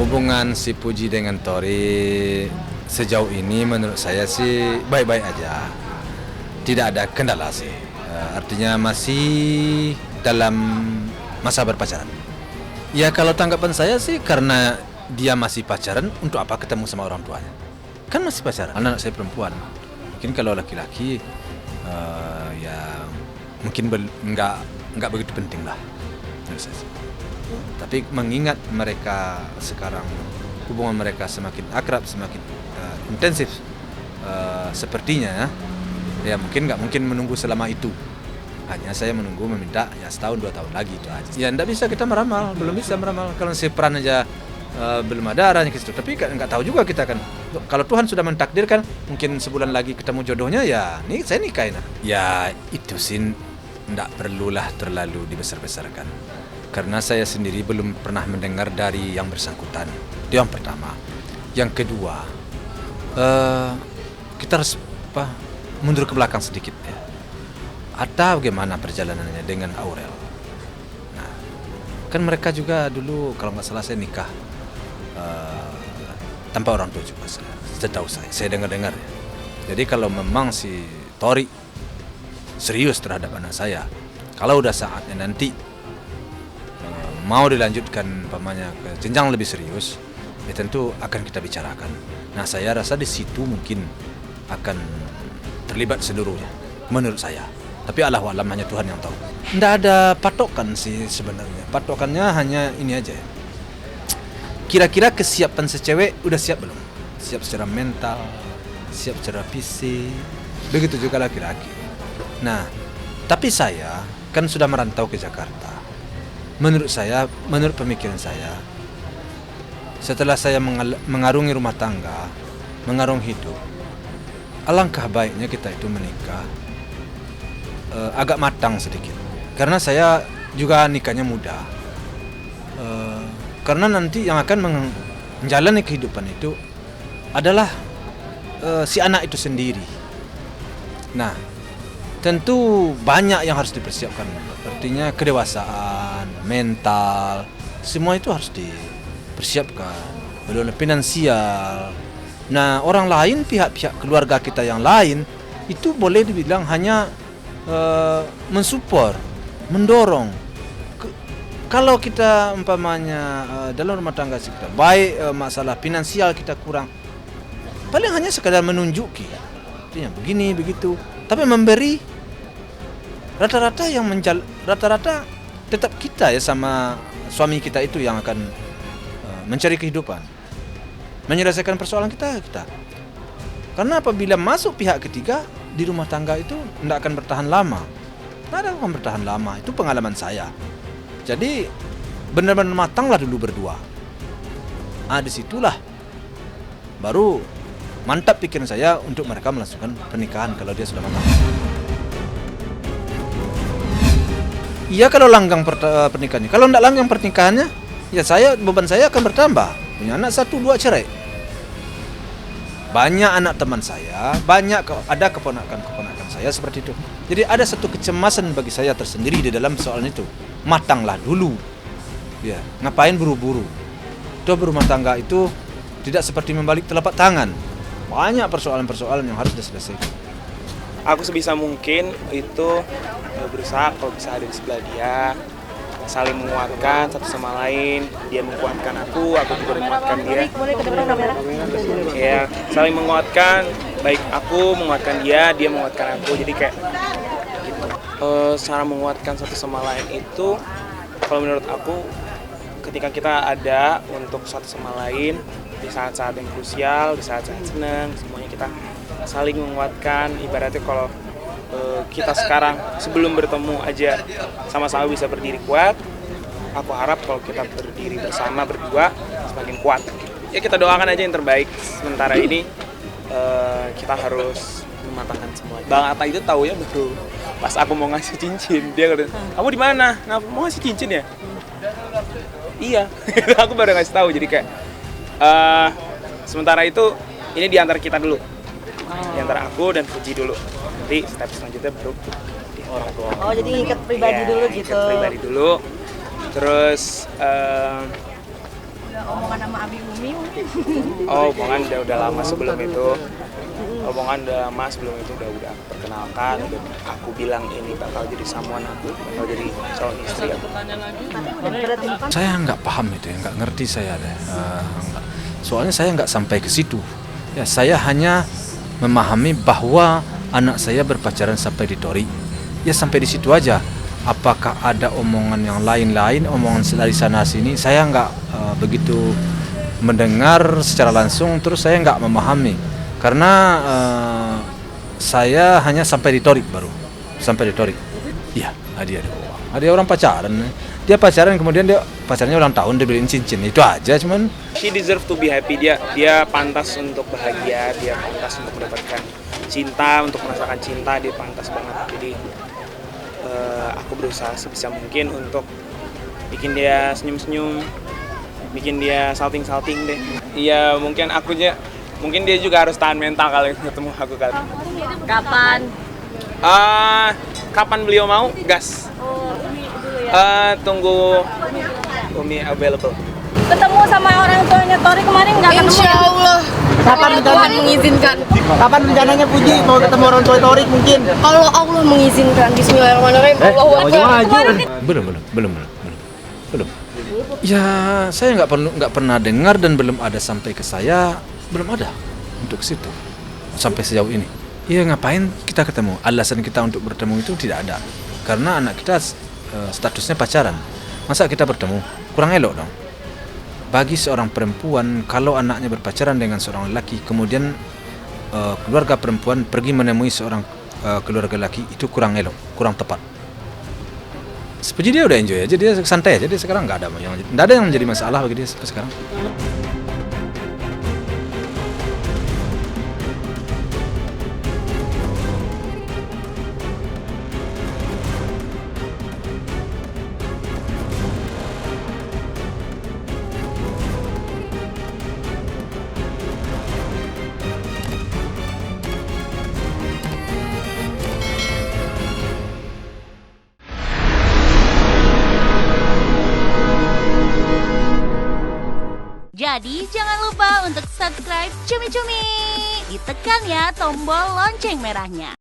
Hubungan si Puji dengan Tori sejauh ini menurut saya sih baik-baik aja. Tidak ada kendala sih. Artinya masih dalam masa berpacaran. Ya kalau tanggapan saya sih karena dia masih pacaran, untuk apa ketemu sama orang tuanya? Kan masih pacaran. Anak saya perempuan. Mungkin kalau laki-laki ya mungkin nggak begitu penting lah. Tapi mengingat mereka sekarang hubungan mereka semakin akrab, semakin intensif sepertinya, ya mungkin nggak mungkin menunggu selama itu. Hanya saya menunggu meminta ya setahun 2 tahun lagi itu aja. Ya nggak bisa kita meramal, belum bisa meramal. Kalau si peran aja belum ada arahnya ke situ. Tapi nggak tahu juga kita kan. Kalau Tuhan sudah mentakdirkan mungkin sebulan lagi ketemu jodohnya, ya nih saya nikahin. Ya itu sih nggak perlulah terlalu dibesar-besarkan. Karena saya sendiri belum pernah mendengar dari yang bersangkutan. Itu yang pertama. Yang kedua, kita harus mundur ke belakang sedikit ya. Ada bagaimana perjalanannya dengan Aurel. Nah, kan mereka juga dulu kalau nggak salah saya nikah tanpa orang tua juga. Setahu saya dengar-dengar ya. Jadi kalau memang si Tori serius terhadap anak saya, kalau udah saatnya nanti mau dilanjutkan pamannya ke jenjang lebih serius, ya tentu akan kita bicarakan. Nah, saya rasa di situ mungkin akan terlibat seluruhnya, menurut saya. Tapi Allahualam, hanya Tuhan yang tahu. Nggak ada patokan sih sebenarnya. Patokannya hanya ini aja. Kira-kira kesiapan secewek udah siap belum? Siap secara mental, siap secara fisik. Begitu juga laki-laki. Nah, tapi saya kan sudah merantau ke Jakarta. Menurut saya, menurut pemikiran saya, setelah saya mengarungi rumah tangga, mengarung hidup, alangkah baiknya kita itu menikah agak matang sedikit. Karena saya juga nikahnya muda. Karena nanti yang akan menjalani kehidupan itu adalah si anak itu sendiri. Nah, tentu banyak yang harus dipersiapkan. Artinya kedewasaan, mental, semua itu harus dipersiapkan. Belum finansial. Nah, orang lain, pihak-pihak keluarga kita yang lain itu boleh dibilang hanya mensupport, mendorong. Kalau kita umpamanya dalam rumah tangga kita baik masalah finansial kita kurang, paling hanya sekadar menunjuki, artinya begini begitu. Tapi memberi rata-rata tetap kita ya sama suami kita itu yang akan mencari kehidupan, menyelesaikan persoalan kita. Karena apabila masuk pihak ketiga di rumah tangga itu tidak akan bertahan lama. Tidak akan bertahan lama. Itu pengalaman saya. Jadi benar-benar matanglah dulu berdua. Disitulah baru mantap pikiran saya untuk mereka melangsungkan pernikahan kalau dia sudah matang. Iya kalau langgang pernikahannya. Kalau tidak langgang pernikahannya, ya beban saya akan bertambah. Punya anak 1-2 cerai. Banyak anak teman saya, ada keponakan-keponakan saya seperti itu. Jadi ada satu kecemasan bagi saya tersendiri di dalam soal itu. Matanglah dulu. Ya, ngapain buru-buru? Itu berumah tangga itu tidak seperti membalik telapak tangan. Banyak persoalan-persoalan yang harus diselesaikan. Aku sebisa mungkin itu berusaha kalau bisa ada di sebelah dia, saling menguatkan satu sama lain. Dia menguatkan aku juga menguatkan dia. Ya, saling menguatkan, baik aku menguatkan dia menguatkan aku. Jadi kayak gitu. Cara menguatkan satu sama lain itu, kalau menurut aku, ketika kita ada untuk satu sama lain di saat-saat yang krusial, di saat-saat senang, semuanya kita saling menguatkan. Ibaratnya kalau kita sekarang sebelum bertemu aja sama-sama bisa berdiri kuat, aku harap kalau kita berdiri bersama berdua semakin kuat. Ya kita doakan aja yang terbaik. Sementara ini kita harus mematangkan semua. Bang Atta itu tahu ya betul. Pas aku mau ngasih cincin, dia kata, "Kamu di mana? Mau ngasih cincin ya?" Iya, aku baru ngasih tahu. Jadi kayak sementara itu ini di antara kita dulu, di antara aku dan Puji dulu. Nanti step selanjutnya baru di orang tua. Oh, jadi ngikat pribadi dulu gitu. Ngikat pribadi dulu. Terus udah omongan sama Abi Umi mungkin. Oh, omongan udah lama sebelum itu. Omongan udah lama sebelum itu udah perkenalkan, udah aku bilang ini bakal jadi samuan aku, bakal jadi calon istri aku. Saya nggak paham itu, nggak ngerti saya deh. Nggak. Soalnya saya nggak sampai ke situ. Ya, saya hanya memahami bahwa anak saya berpacaran sampai di Tori. Ya sampai di situ aja. Apakah ada omongan yang lain-lain, omongan dari sana sini? Saya nggak begitu mendengar secara langsung, terus saya nggak memahami. Karena saya hanya sampai di Tori baru. Sampai di Tori. Iya, hadiah orang pacaran. Dia pacaran, kemudian dia pacarnya ulang tahun, dia beliin cincin. Itu aja, cuman She deserve to be happy. Dia pantas untuk bahagia, dia pantas untuk mendapatkan cinta, untuk merasakan cinta, dia pantas banget. Jadi aku berusaha sebisa mungkin untuk bikin dia senyum-senyum, bikin dia salting-salting deh. Iya, mungkin dia juga harus tahan mental kalau ketemu aku kali. Kapan? Kapan beliau mau? Gas. Oh, Umi dulu ya. Tunggu Umi available. Ketemu sama orang tuanya Tori kemarin nggak ketemu? Insya Allah. Kapan Kalau Tuhan mengizinkan. Kapan rencananya Puji mau ketemu orang tua Torik mungkin? Kalau Allah mengizinkan. Bismillahirrahmanirrahim. Allahu Akbar. belum. Ya, saya nggak pernah dengar dan belum ada sampai ke saya, belum ada untuk situ sampai sejauh ini. Iya, ngapain kita ketemu? Alasan kita untuk bertemu itu tidak ada. Karena anak kita statusnya pacaran. Masa kita bertemu? Kurang elok dong. Bagi seorang perempuan, kalau anaknya berpacaran dengan seorang lelaki, kemudian keluarga perempuan pergi menemui seorang keluarga lelaki, itu kurang elok, kurang tepat. Seperti dia udah enjoy aja, dia santai aja, dia sekarang nggak ada yang menjadi masalah bagi dia sampai sekarang. Jadi jangan lupa untuk subscribe Cumi Cumi. Ditekan ya tombol lonceng merahnya.